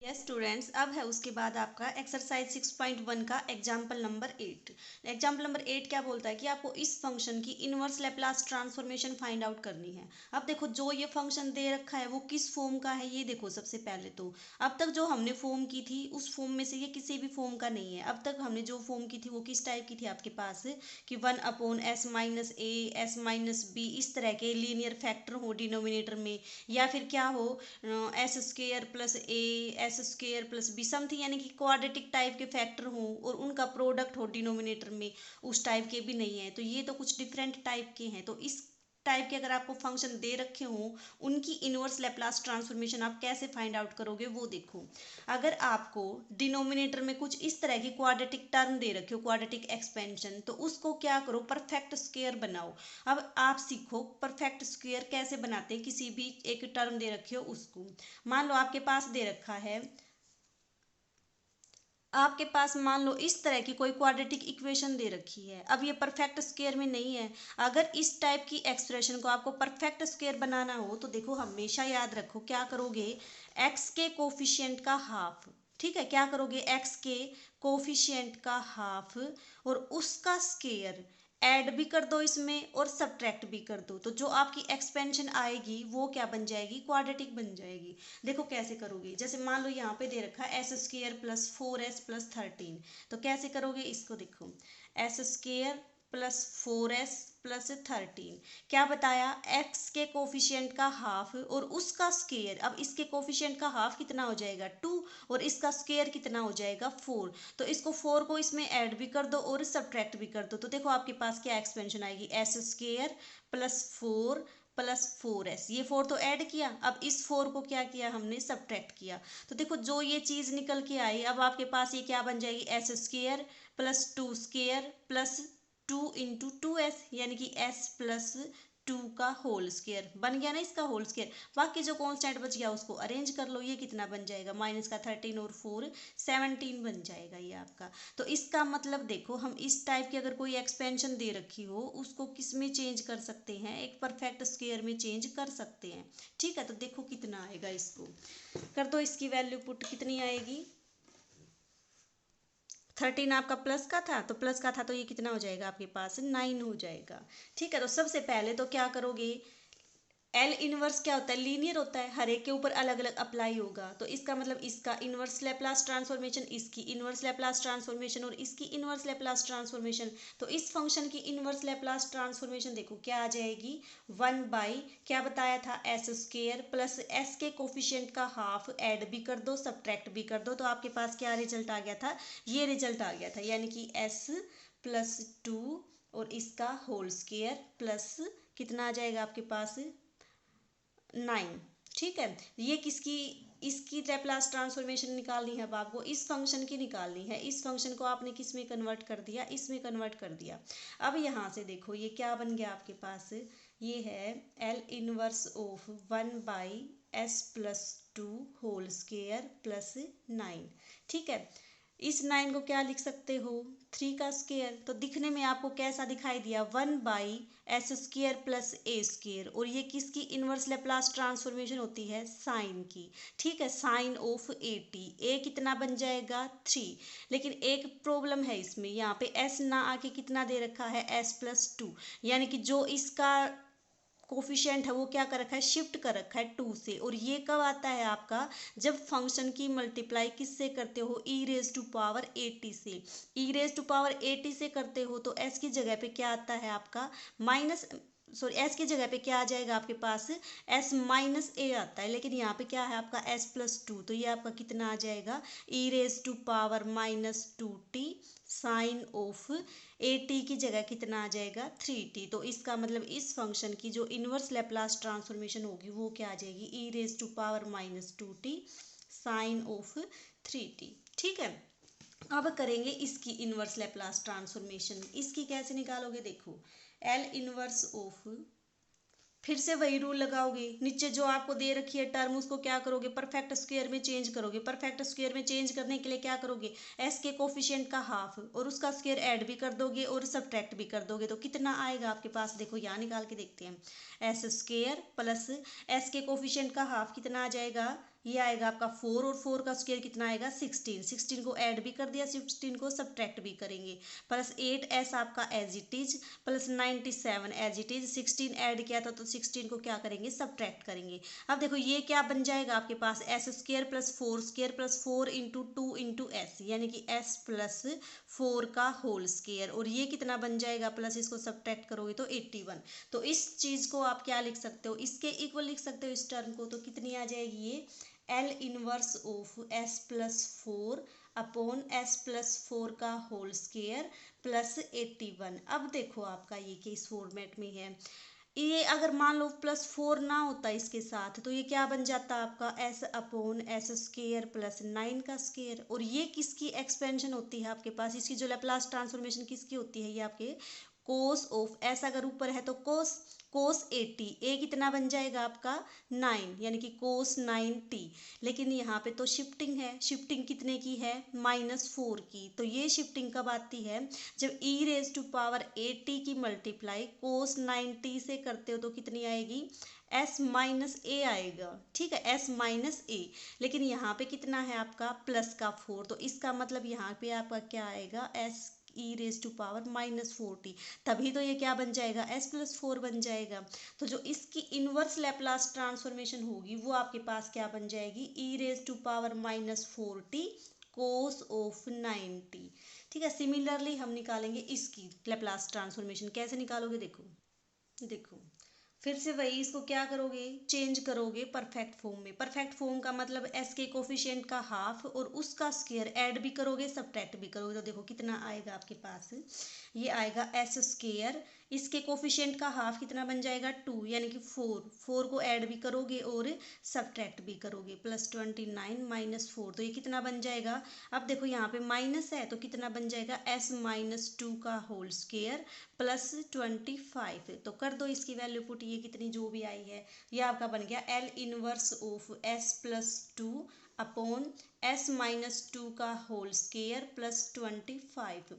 Yes students, अब है उसके बाद आपका एक्सरसाइज 6.1 का एग्जाम्पल नंबर 8। एग्जाम्पल नंबर 8 क्या बोलता है कि आपको इस फंक्शन की inverse Laplace transformation find out करनी है। अब देखो जो ये फंक्शन दे रखा है वो किस फॉर्म का है, ये देखो। सबसे पहले तो अब तक जो हमने फॉर्म की थी उस फॉर्म में से ये किसी भी फॉर्म का नहीं है। अब तक हमने जो फॉर्म की थी वो किस टाइप की थी आपके पास कि 1/(s-a, s-b) इस तरह के लीनियर फैक्टर हो डिनोमिनेटर में, या फिर क्या हो s² + a s² + b something, यानी कि क्वाड्रेटिक टाइप के फैक्टर हों और उनका प्रोडक्ट हो डिनोमिनेटर में। उस टाइप के भी नहीं है, तो ये तो कुछ डिफरेंट टाइप के हैं। तो इस टाइप के अगर आपको फंक्शन दे रखे हों, उनकी इनवर्स लैप्लास ट्रांसफॉर्मेशन आप कैसे फाइंड आउट करोगे वो देखो। अगर आपको डिनोमिनेटर में कुछ इस तरह की क्वाड्रेटिक टर्म दे रखे हो, क्वाड्रेटिक एक्सपेंशन, तो उसको क्या करो, परफेक्ट स्क्वायर बनाओ। अब आप सीखो परफेक्ट स्क्वायर कैसे बनाते हैं। किसी भी एक टर्म दे रखे हो उसको, मान लो आपके पास दे रखा है, आपके पास मान लो इस तरह की कोई क्वाड्रेटिक इक्वेशन दे रखी है। अब ये परफेक्ट स्क्वायर में नहीं है। अगर इस टाइप की एक्सप्रेशन को आपको परफेक्ट स्क्वायर बनाना हो तो देखो, हमेशा याद रखो क्या करोगे, एक्स के कोफिशिएंट का हाफ। ठीक है, क्या करोगे, एक्स के कोफिशिएंट का हाफ और उसका स्क्वायर ऐड भी कर दो इसमें और सब्ट्रैक्ट भी कर दो, तो जो आपकी एक्सपेंशन आएगी वो क्या बन जाएगी, क्वाड्रेटिक बन जाएगी। देखो कैसे करोगे, जैसे मान लो यहाँ पे दे रखा है s² + 4s + 13, तो कैसे करोगे इसको, देखो s² + 4s + 13, क्या बताया, x के कोफिशिएंट का हाफ और उसका स्क्वायर। अब इसके कोफिशिएंट का हाफ कितना हो जाएगा, 2, और इसका स्क्वायर कितना हो जाएगा, 4। तो इसको 4 को इसमें ऐड भी कर दो और सब्ट्रैक्ट भी कर दो, तो देखो आपके पास क्या एक्सपेंशन आएगी, s² + 4 + 4s। ये 4 तो ऐड किया, अब इस 4 को क्या किया हमने, सब्ट्रैक्ट किया। तो देखो जो ये चीज़ निकल के आई, अब आपके पास ये क्या बन जाएगी, s² + 2² + 2 × 2s, यानी कि s + 2 का होल स्क्वायर बन गया ना, इसका होल स्क्वायर। बाकी जो कॉन्स्टेंट बच गया उसको अरेंज कर लो, ये कितना बन जाएगा, -13 और 4 17 बन जाएगा ये आपका। तो इसका मतलब देखो, हम इस टाइप की अगर कोई एक्सपेंशन दे रखी हो उसको किस में चेंज कर सकते हैं, एक परफेक्ट स्क्वायर में चेंज कर सकते हैं। ठीक है, तो देखो कितना आएगा, इसको कर दो, इसकी वैल्यू पुट कितनी आएगी, 13 आपका प्लस का था, तो प्लस का था तो ये कितना हो जाएगा आपके पास, 9 हो जाएगा। ठीक है, तो सबसे पहले तो क्या करोगे, एल इनवर्स क्या होता है, लीनियर होता है, हर एक के ऊपर अलग अलग अप्लाई होगा। तो इसका मतलब इसका इनवर्स लैप्लास ट्रांसफॉर्मेशन, इसकी इनवर्स लैप्लास ट्रांसफॉर्मेशन और इसकी इनवर्स लैप्लास ट्रांसफॉर्मेशन। तो इस फंक्शन की इनवर्स लैप्लास ट्रांसफॉर्मेशन देखो क्या आ जाएगी, 1 बाई क्या बताया था, s² + s के कोफिशिएंट का हाफ ऐड भी कर दो सब्ट्रैक्ट भी कर दो, तो आपके पास क्या रिजल्ट आ गया था, ये रिजल्ट आ गया था, यानी कि s + 2 और इसका होल स्क्वायर प्लस कितना आ जाएगा आपके पास, 9। ठीक है, ये किसकी, इसकी लैप्लास ट्रांसफॉर्मेशन निकालनी है। अब आपको इस फंक्शन की निकालनी है, इस फंक्शन को आपने किस में कन्वर्ट कर दिया, इसमें कन्वर्ट कर दिया। अब यहाँ से देखो ये क्या बन गया आपके पास, ये है L inverse of 1/s + 2 whole square plus 9। ठीक है, इस 9 को क्या लिख सकते हो, 3 का स्क्वायर। तो दिखने में आपको कैसा दिखाई दिया, 1/s² + a², और ये किसकी इनवर्स लैप्लास ट्रांसफॉर्मेशन होती है, साइन की। ठीक है, साइन ऑफ 80, a कितना बन जाएगा, 3। लेकिन एक प्रॉब्लम है इसमें, यहाँ पे s ना आके कितना दे रखा है, s + 2, यानी कि जो इसका कोफिशिएंट है वो क्या कर रखा है, शिफ्ट कर रखा है 2 से। और ये कब आता है आपका, जब फंक्शन की मल्टीप्लाई किससे करते हो, e⁻80 से। e⁻80 से करते हो तो s की जगह पे क्या आता है आपका, माइनस, सॉरी s की जगह पे क्या आ जाएगा आपके पास, s - a आता है। लेकिन यहाँ पे क्या है आपका s + 2, तो ये आपका कितना आ जाएगा, e⁻−2t साइन ऑफ 80 की जगह कितना आ जाएगा, 3t। तो इसका मतलब इस फंक्शन की जो इनवर्स लैप्लास ट्रांसफॉर्मेशन होगी वो क्या आ जाएगी, e⁻−2t साइन ऑफ 3t। ठीक है, अब करेंगे इसकी इनवर्स लैप्लास ट्रांसफॉर्मेशन। इसकी कैसे निकालोगे, देखो एल इनवर्स ऑफ, फिर से वही रूल लगाओगे, नीचे जो आपको दे रखी है टर्म उसको क्या करोगे, परफेक्ट स्क्वायर में चेंज करोगे। परफेक्ट स्क्वायर में चेंज करने के लिए क्या करोगे, एस के कोफिशिएंट का हाफ और उसका स्क्वायर ऐड भी कर दोगे और सब्ट्रैक्ट भी कर दोगे, तो कितना आएगा आपके पास, देखो यहाँ निकाल के देखते हैं, s² + s के कोफिशिएंट का हाफ कितना आ जाएगा, ये आएगा आपका 4 और 4 का स्क्वायर कितना आएगा 16। 16 को ऐड भी कर दिया, 16 को सब्ट्रैक्ट भी करेंगे। प्लस 8s आपका as it is, plus 97 as it is. 16 add किया था तो 16 को क्या करेंगे सब्ट्रैक्ट करेंगे। अब देखो ये क्या बन जाएगा आपके पास s square plus 4 square plus 4 into 2 into s, यानी कि s प्लस 4 का होल स्क्वायर। और ये कितना बन जाएगा प्लस इसको सब्ट्रैक्ट करोगे तो 81। तो इस चीज़ को आप क्या लिख सकते हो, इसके इक्वल लिख सकते हो इस टर्म को। तो कितनी आ जाएगी ये L inverse of s plus 4 upon s plus 4 का होल स्क्वायर प्लस 81। अब देखो आपका ये किस फॉर्मेट में है। ये अगर मान लो प्लस 4 ना होता इसके साथ तो ये क्या बन जाता आपका s upon s square plus 9 का स्क्वायर। और ये किसकी एक्सपेंशन होती है आपके पास, इसकी जो लैप्लास ट्रांसफॉर्मेशन किसकी होती है, ये आपके कोस ऑफ s अगर ऊपर है तो कोस 80। ए कितना बन जाएगा आपका 9, यानी कि कोस 9t। लेकिन यहाँ पे तो शिफ्टिंग है, शिफ्टिंग कितने की है -4 की। तो ये शिफ्टिंग कब आती है, जब e रेज टू पावर 80 की मल्टीप्लाई कोस 9t से करते हो तो कितनी आएगी s माइनस ए आएगा। ठीक है, s माइनस ए। लेकिन यहाँ पे कितना है आपका प्लस का 4, तो इसका मतलब यहाँ पे आपका क्या आएगा s e raise to power -40। तभी तो ये क्या बन जाएगा s प्लस 4 बन जाएगा। तो जो इसकी इनवर्स लैप्लास ट्रांसफॉर्मेशन होगी वो आपके पास क्या बन जाएगी e raise to power -40 cos of 90। ठीक है, सिमिलरली हम निकालेंगे इसकी लैप्लास ट्रांसफॉर्मेशन। कैसे निकालोगे, देखो देखो फिर से वही, इसको क्या करोगे चेंज करोगे परफेक्ट फॉर्म में। परफेक्ट फॉर्म का मतलब s के कोफिशिएंट का हाफ और उसका स्क्वायर ऐड भी करोगे सब्ट्रैक्ट भी करोगे। तो देखो कितना आएगा आपके पास, ये आएगा s स्क्वायर, इसके कोफिशिएंट का हाफ कितना बन जाएगा 2, यानी कि 4 को ऐड भी करोगे और सब्ट्रैक्ट भी करोगे प्लस 29 माइनस 4। तो ये कितना बन जाएगा, अब देखो यहाँ पे माइनस है तो कितना बन जाएगा s माइनस 2 का होल स्क्वायर प्लस 25। तो कर दो इसकी वैल्यू पुट, ये कितनी जो भी आई है ये आपका बन गया L inverse of s plus 2 upon s minus 2 का होल स्क्वायर प्लस 25।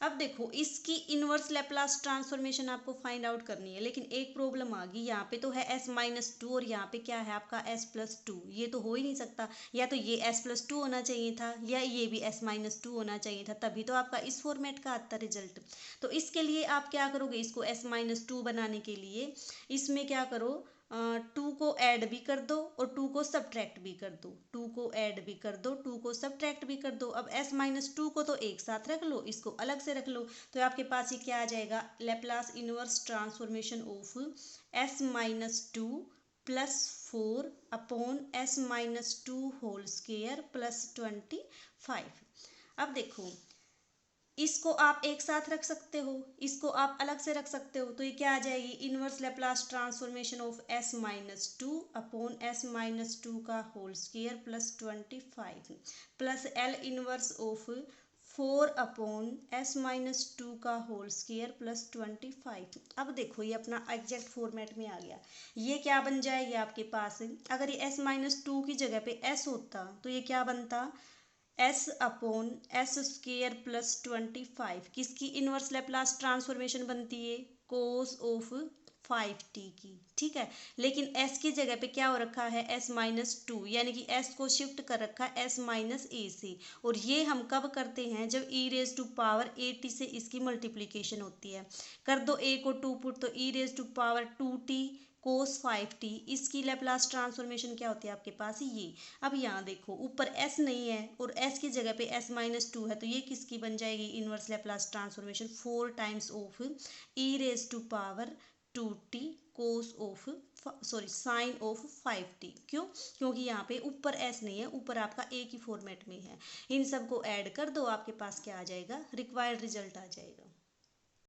अब देखो इसकी इनवर्स लैप्लास ट्रांसफॉर्मेशन आपको फाइंड आउट करनी है, लेकिन एक प्रॉब्लम आ गई। यहाँ पे तो है s माइनस 2 और यहाँ पे क्या है आपका s प्लस 2। ये तो हो ही नहीं सकता, या तो ये s प्लस 2 होना चाहिए था या ये भी s माइनस 2 होना चाहिए था, तभी तो आपका इस फॉर्मेट का आता रिजल्ट। तो इसके लिए आप क्या करोगे, इसको s माइनस 2 बनाने के लिए इसमें क्या करो 2 को ऐड भी कर दो और 2 को सब्ट्रैक्ट भी कर दो। 2 को ऐड भी कर दो, 2 को सब्ट्रैक्ट भी कर दो। अब s माइनस 2 को तो एक साथ रख लो, इसको अलग से रख लो। तो आपके पास ये क्या आ जाएगा Laplace inverse transformation of s minus 2 plus 4 upon s minus 2 whole square plus 25। अब देखो इसको आप एक साथ रख सकते हो, इसको आप अलग से रख सकते हो। तो ये क्या आ जाएगी inverse Laplace transformation of s minus 2 upon s minus 2 का whole square plus 25 plus L inverse of 4 upon s minus 2 का होल स्क्वायर प्लस 25। अब देखो ये अपना एग्जैक्ट फॉर्मेट में आ गया। ये क्या बन जाएगी आपके पास, अगर ये s माइनस 2 की जगह पे s होता तो ये क्या बनता s upon s square plus 25। किसकी इनवर्स लैप्लास ट्रांसफॉर्मेशन बनती है कोस ऑफ 5t की। ठीक है, लेकिन s की जगह पे क्या हो रखा है s माइनस 2, यानी कि s को शिफ्ट कर रखा है s माइनस ए से। और ये हम कब करते हैं, जब e रेज टू पावर 80 से इसकी मल्टीप्लीकेशन होती है। कर दो a को 2 पुट तो e raise to power 2t cos 5t। इसकी लैप्लास ट्रांसफॉर्मेशन क्या होती है आपके पास ये। अब यहाँ देखो ऊपर s नहीं है और s की जगह पे s माइनस 2 है, तो ये किसकी बन जाएगी inverse Laplace transformation 4 times of e raise to power 2t cos of sine of 5t। क्यों, क्योंकि यहाँ पे ऊपर s नहीं है, ऊपर आपका a की फॉर्मेट में है। इन सब को ऐड कर दो, आपके पास क्या आ जाएगा रिक्वायर्ड रिजल्ट आ जाएगा।